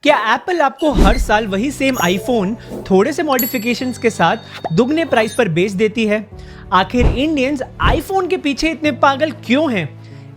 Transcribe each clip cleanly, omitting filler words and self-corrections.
क्या एप्पल आपको हर साल वही सेम आईफोन थोड़े से मॉडिफिकेशंस के साथ दुगने प्राइस पर बेच देती है? आखिर इंडियंस आईफोन के पीछे इतने पागल क्यों हैं?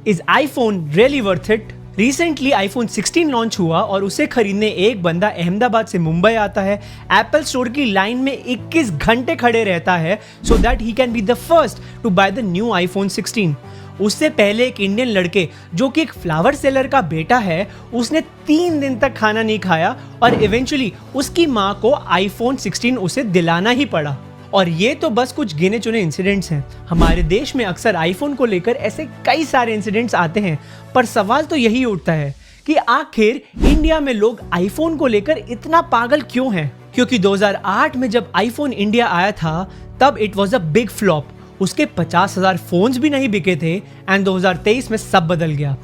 Is iPhone really worth it? Recently iPhone 16 launch हुआ और उसे खरीदने एक बंदा अहमदाबाद से मुंबई आता है, एप्पल स्टोर की लाइन में 21 घंटे खड़े रहता है so that he can be the first to buy the new iPhone 16। उससे पहले एक इंडियन लड़के जो कि एक फ्लावर सेलर का बेटा है, उसने 3 दिन तक खाना नहीं खाया और इवेंचुअली उसकी माँ को आईफोन 16 उसे दिलाना ही पड़ा। और ये तो बस कुछ गिने चुने इंसिडेंट्स हैं। हमारे देश में अक्सर आईफोन को लेकर ऐसे कई सारे इंसिडेंट्स आते हैं, पर सवाल तो यही उठता है कि आखिर इंडिया में लोग आईफोन को लेकर इतना पागल क्यों हैं? क्योंकि 2008 में जब आईफोन इंडिया आया था तब it was a big flop. उसके 50,000 फोन्स भी नहीं बिके थे एंड 2023 में सब बदल गया।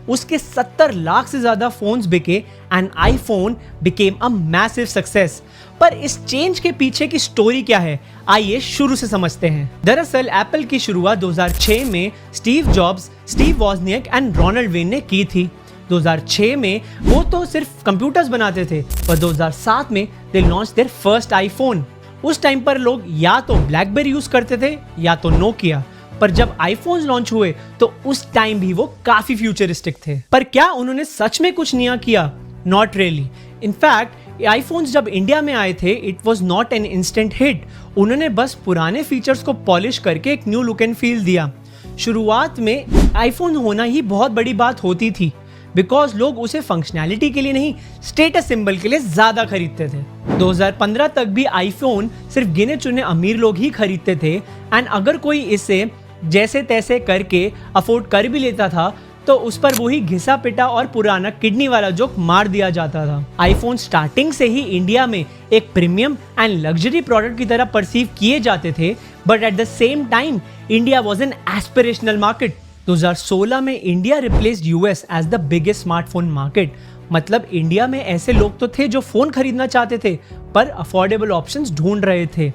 उसके 70 लाख से ज्यादा फोन्स बिके and iPhone became a massive success. पर इस चेंज के पीछे की स्टोरी क्या है, आइए शुरू से समझते हैं। दरअसल एप्पल की शुरुआत 2006 में Steve Jobs, Steve Wozniak and Ronald Wayne ने की थी। 2006 में वो तो सिर्फ कंप्यूटर्स बनाते थे, पर 2007 में they launch their first iPhone. उस टाइम पर लोग या तो ब्लैकबेरी यूज करते थे या तो नोकिया, पर जब आईफोन्स लॉन्च हुए तो उस टाइम भी वो काफी फ्यूचरिस्टिक थे। पर क्या उन्होंने सच में कुछ नया किया? Not really. इनफैक्ट आईफोन्स जब इंडिया में आए थे it was not an instant hit. उन्होंने बस पुराने फीचर्स को पॉलिश करके एक न्यू लुक एंड फील दिया। शुरुआत में आईफोन होना ही बहुत बड़ी बात होती थी बिकॉज लोग उसे फंक्शनैलिटी के लिए नहीं, स्टेटस सिंबल के लिए ज्यादा खरीदते थे। 2015 तक भी आईफोन सिर्फ गिने चुने अमीर लोग ही खरीदते थे एंड अगर कोई इसे जैसे तैसे करके अफोर्ड कर भी लेता था तो उस पर वही घिसा पिटा और पुराना किडनी वाला जोक मार दिया जाता था। आईफोन स्टार्टिंग से ही इंडिया में एक प्रीमियम एंड लग्जरी प्रोडक्ट की तरह परसीव किए जाते थे, but at the same time India was an aspirational market. 2016 में India replaced US as the biggest smartphone market. मतलब इंडिया में ऐसे लोग तो थे जो फोन खरीदना चाहते थे पर अफोर्डेबल ऑप्शंस ढूंढ रहे थे।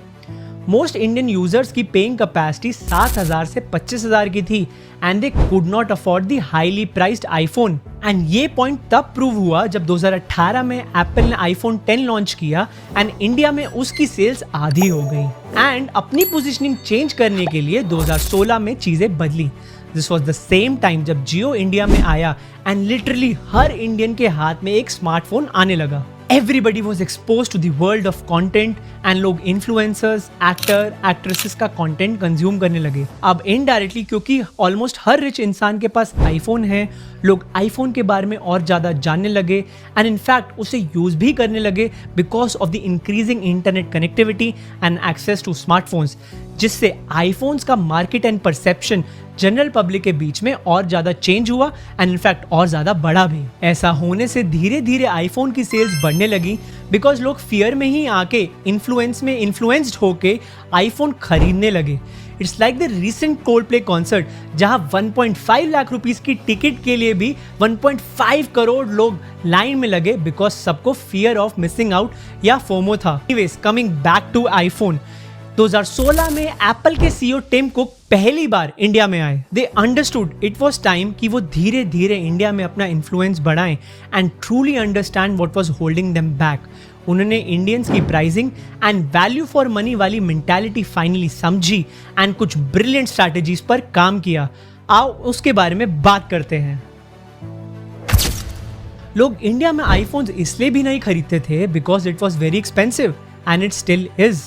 मोस्ट इंडियन यूजर्स की पेइंग कैपेसिटी 7,000 से 25,000 की थी and they could not afford the highly priced iPhone. And ये पॉइंट तब प्रूव हुआ जब 2018 में एप्पल ने आईफोन 10 लॉन्च किया एंड इंडिया में उसकी सेल्स आधी हो गई। एंड अपनी पोजीशनिंग चेंज करने के लिए 2016 में चीजें बदली। This was the same time जब जियो इंडिया में आया एंड लिटरली हर इंडियन के हाथ में एक स्मार्टफोन आने लगा। Everybody was exposed to the world of content and लोग इन्फ्लुएंसर्स, एक्टर, एक्ट्रेसेस का कंटेंट कंज्यूम करने लगे। अब इनडायरेक्टली क्योंकि ऑलमोस्ट हर रिच इंसान के पास आईफोन है, लोग आईफोन के बारे में और ज़्यादा जानने लगे एंड इनफैक्ट उसे यूज़ भी करने लगे because of the increasing internet connectivity and access to smartphones, जिससे आईफोन्स का market and perception general public के बीच में और ज़्यादा चेंज हुआ एंड इनफैक्ट और ज़्यादा बढ़ा भी। ऐसा होने से धीरे धीरे आईफोन की सेल्स बढ़ने लगी बिकॉज लोग फियर में ही आके इन्फ्लुएंस में इन्फ्लुएंस्ड होके आईफोन खरीदने लगे। It's like the recent Coldplay concert जहां 1.5 लाख रुपीस की टिकट के लिए भी 1.5 करोड़ लोग लाइन में लगे बिकॉज सबको फियर ऑफ मिसिंग आउट या फोमो था। Anyways, coming back to iPhone, 2016 में एप्पल के सीईओ टिम कुक पहली बार इंडिया में आए। They understood it was time कि वो धीरे धीरे इंडिया में अपना इन्फ्लुएंस बढ़ाएं and truly understand what was holding them back. उन्होंने इंडियंस की pricing and value for money वाली मेंटालिटी फाइनली समझी एंड कुछ ब्रिलियंट स्ट्रैटेजीज पर काम किया। आओ उसके बारे में बात करते हैं। लोग इंडिया में आईफोन्स इसलिए भी नहीं खरीदते थे because it was very expensive and it still is,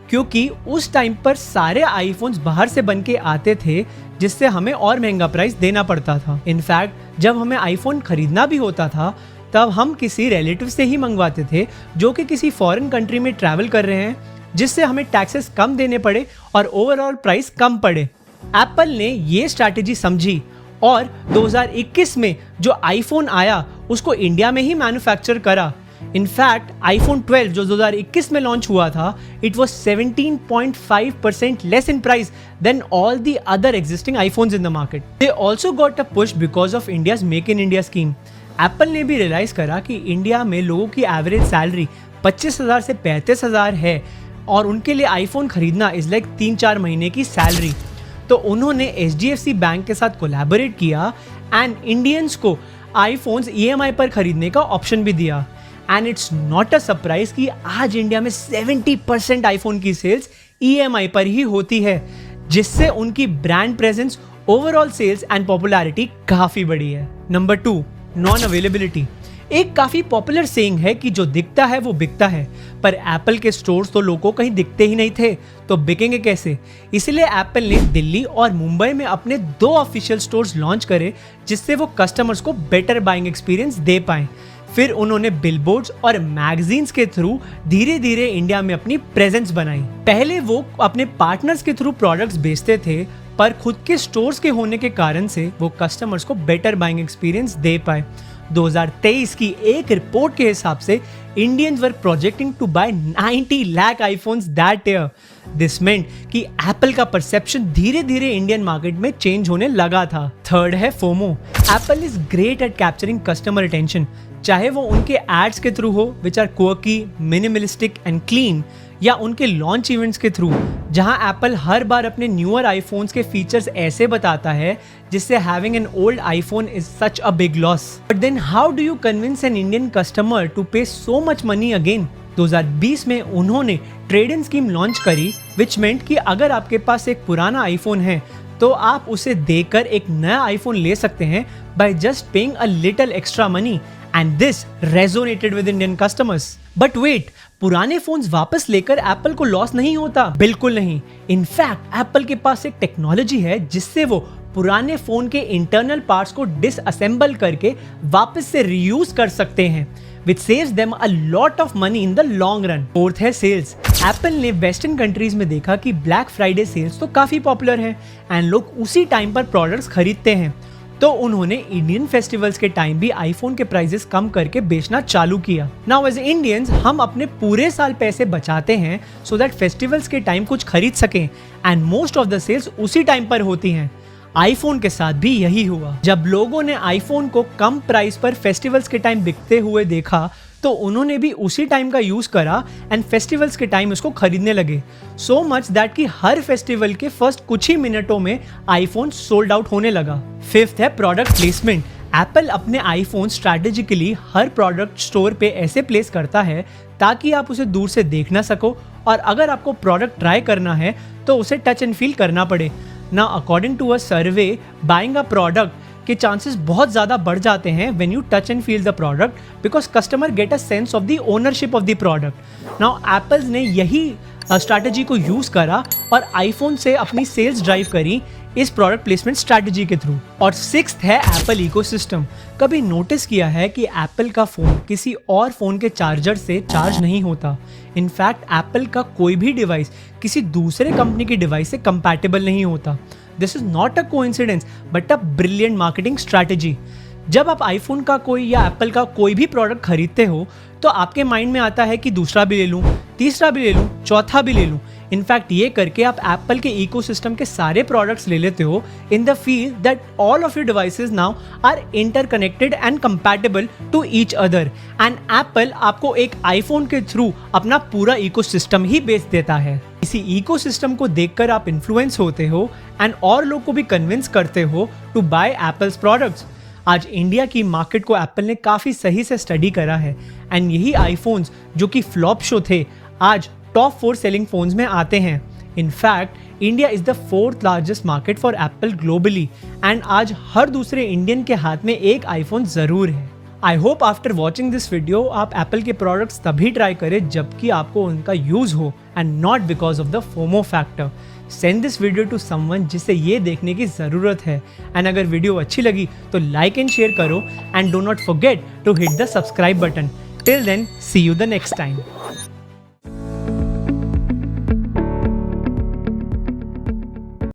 क्योंकि उस टाइम पर सारे आईफोन्स बाहर से बन के आते थे जिससे हमें और महंगा प्राइस देना पड़ता था। इनफैक्ट जब हमें आईफोन खरीदना भी होता था तब हम किसी रिलेटिव से ही मंगवाते थे जो कि किसी फॉरेन कंट्री में ट्रैवल कर रहे हैं, जिससे हमें टैक्सेस कम देने पड़े और ओवरऑल प्राइस कम पड़े। एप्पल ने ये स्ट्रैटेजी समझी और 2021 में जो आईफोन आया उसको इंडिया में ही मैन्युफैक्चर करा। इनफैक्ट आईफोन 12 जो 2021 में लॉन्च हुआ था, it was 17.5% less in price than all the other existing iPhones in the market. They also got a push because of India's make in India scheme. Apple ने भी realise करा कि India में लोगों की एवरेज सैलरी 25,000 से 35,000 है और उनके लिए आईफोन खरीदना इज लाइक 3-4 महीने की सैलरी। तो उन्होंने HDFC बैंक के साथ कोलैबोरेट किया एंड इंडियंस को आईफोन्स EMI पर खरीदने का ऑप्शन भी दिया and it's not a surprise कि आज इंडिया में 70% आईफोन की सेल्स EMI पर ही होती है, जिससे उनकी brand presence, overall sales and popularity काफी बड़ी है। Number 2, non availability. एक काफी पॉपुलर सेइंग है कि जो दिखता है वो बिकता है, पर एप्पल के स्टोर्स तो लोगों को कहीं दिखते ही नहीं थे, तो बिकेंगे कैसे? इसलिए एप्पल ने दिल्ली और मुंबई में अपने 2 ऑफिशियल स्टोर्स लॉन्च करे, जिससे वो कस्टमर्स को बेटर बाइंग एक्सपीरियंस दे पाएं। फिर उन्होंने बिलबोर्ड्स और मैगजीन्स के थ्रू धीरे धीरे इंडिया में अपनी प्रेजेंस बनाई। पहले वो अपने पार्टनर्स के थ्रू प्रोडक्ट्स बेचते थे, पर खुद के स्टोर्स के होने के कारण से वो कस्टमर्स को बेटर बाइंग एक्सपीरियंस दे पाए। 2023 की एक रिपोर्ट के हिसाब से Indians were projecting to buy 90 lakh iPhones that year. This meant कि एप्पल का परसेप्शन धीरे धीरे इंडियन मार्केट में चेंज होने लगा था। थर्ड है FOMO. Apple is great at capturing customer attention, चाहे वो उनके एड्स के थ्रू हो which are quirky, minimalistic and clean, या उनके लॉन्च इवेंट्स के थ्रू, जहां एप्पल हर बार अपने न्यूअर आईफोन्स के फीचर्स ऐसे बताता है जिससे having an old iPhone is such a big loss. But then how do you convince an Indian customer to pay so much money again? 2020 में उन्होंने ट्रेड इन स्कीम लॉन्च करी, विच मेंट कि अगर आपके पास एक पुराना आईफोन है तो आप उसे देकर एक नया आईफोन ले सकते हैं by just paying a little extra money, and this resonated with Indian customers. But wait, पुराने फोन्स वापस लेकर एप्पल को लॉस नहीं होता? बिल्कुल नहीं। इनफैक्ट एप्पल के पास एक टेक्नोलॉजी है जिससे वो पुराने फोन के इंटरनल पार्ट्स को डिसअसेंबल करके वापस से रीयूज कर सकते हैं, which saves them a lot of money in the long run. Fourth है सेल्स। एप्पल ने वेस्टर्न कंट्रीज में देखा कि ब्लैक फ्राइडे सेल्स तो काफी पॉपुलर है एंड लोग उसी टाइम पर प्रोडक्ट्स खरीदते हैं, तो उन्होंने इंडियन फेस्टिवल्स के टाइम भी आईफोन के प्राइसेस कम करके बेचना चालू किया। नाउ एज इंडियंस हम अपने पूरे साल पैसे बचाते हैं सो दैट फेस्टिवल्स के टाइम कुछ खरीद सकें, and most of the sales उसी टाइम पर होती हैं। आईफोन के साथ भी यही हुआ। जब लोगों ने आईफोन को कम प्राइस पर फेस्टिवल्स के टाइम बिकते हुए देखा, तो उन्होंने भी उसी टाइम का यूज करा एंड फेस्टिवल्स के टाइम उसको खरीदने लगे, सो मच दैट कि हर फेस्टिवल के फर्स्ट कुछ ही मिनटों में आईफोन सोल्ड आउट होने लगा। फिफ्थ है प्रोडक्ट प्लेसमेंट। एप्पल अपने आईफोन स्ट्रैटेजिकली हर प्रोडक्ट स्टोर पे ऐसे प्लेस करता है ताकि आप उसे दूर से देख ना सको, और अगर आपको प्रोडक्ट ट्राई करना है तो उसे टच एंड फील करना पड़े। ना according to a survey, buying a product के चांसेस बहुत ज़्यादा बढ़ जाते हैं when you touch and feel the product, because customer get a sense of the ownership of the product. Now Apple ने यही स्ट्रैटेजी को यूज़ करा और आईफोन से अपनी सेल्स ड्राइव करी इस प्रोडक्ट प्लेसमेंट स्ट्रैटेजी के थ्रू। और सिक्स्थ है एप्पल इकोसिस्टम। कभी नोटिस किया है कि एप्पल का फ़ोन किसी और फ़ोन के चार्जर से चार्ज नहीं होता? इनफैक्ट एप्पल का कोई भी डिवाइस किसी दूसरे कंपनी की डिवाइस से कंपैटिबल नहीं होता। This is not a coincidence but a brilliant marketing strategy. जब आप आईफोन का कोई या एप्पल का कोई भी प्रोडक्ट खरीदते हो तो आपके माइंड में आता है कि दूसरा भी ले लूँ, तीसरा भी ले लूँ, चौथा भी ले लूँ। इनफैक्ट ये करके आप एप्पल के इकोसिस्टम के सारे प्रोडक्ट्स ले लेते हो in the feel that all of your devices now are interconnected and compatible to each other, and Apple आपको एक आईफोन के थ्रू अपना पूरा इकोसिस्टम ही बेच देता है। इसी इकोसिस्टम को देखकर आप इन्फ्लुएंस होते हो एंड और लोग को भी कन्विंस करते हो टू बाय एप्पल्स प्रोडक्ट्स। आज इंडिया की मार्केट को एप्पल ने काफ़ी सही से स्टडी करा है एंड यही आईफोन्स जो कि फ्लॉप शो थे आज टॉप 4 सेलिंग फोन्स में आते हैं। In fact India is the 4th largest market for Apple globally, and आज हर दूसरे इंडियन के हाथ में एक आईफोन ज़रूर है। I hope after watching this video आप एप्पल के प्रोडक्ट्स तभी ट्राई करें जबकि आपको उनका यूज़ हो and not because of the FOMO factor. Send this video to someone जिसे ये देखने की ज़रूरत है, एंड अगर वीडियो अच्छी लगी तो लाइक एंड शेयर करो, and do not forget to hit the subscribe button. Till then, see you the next time.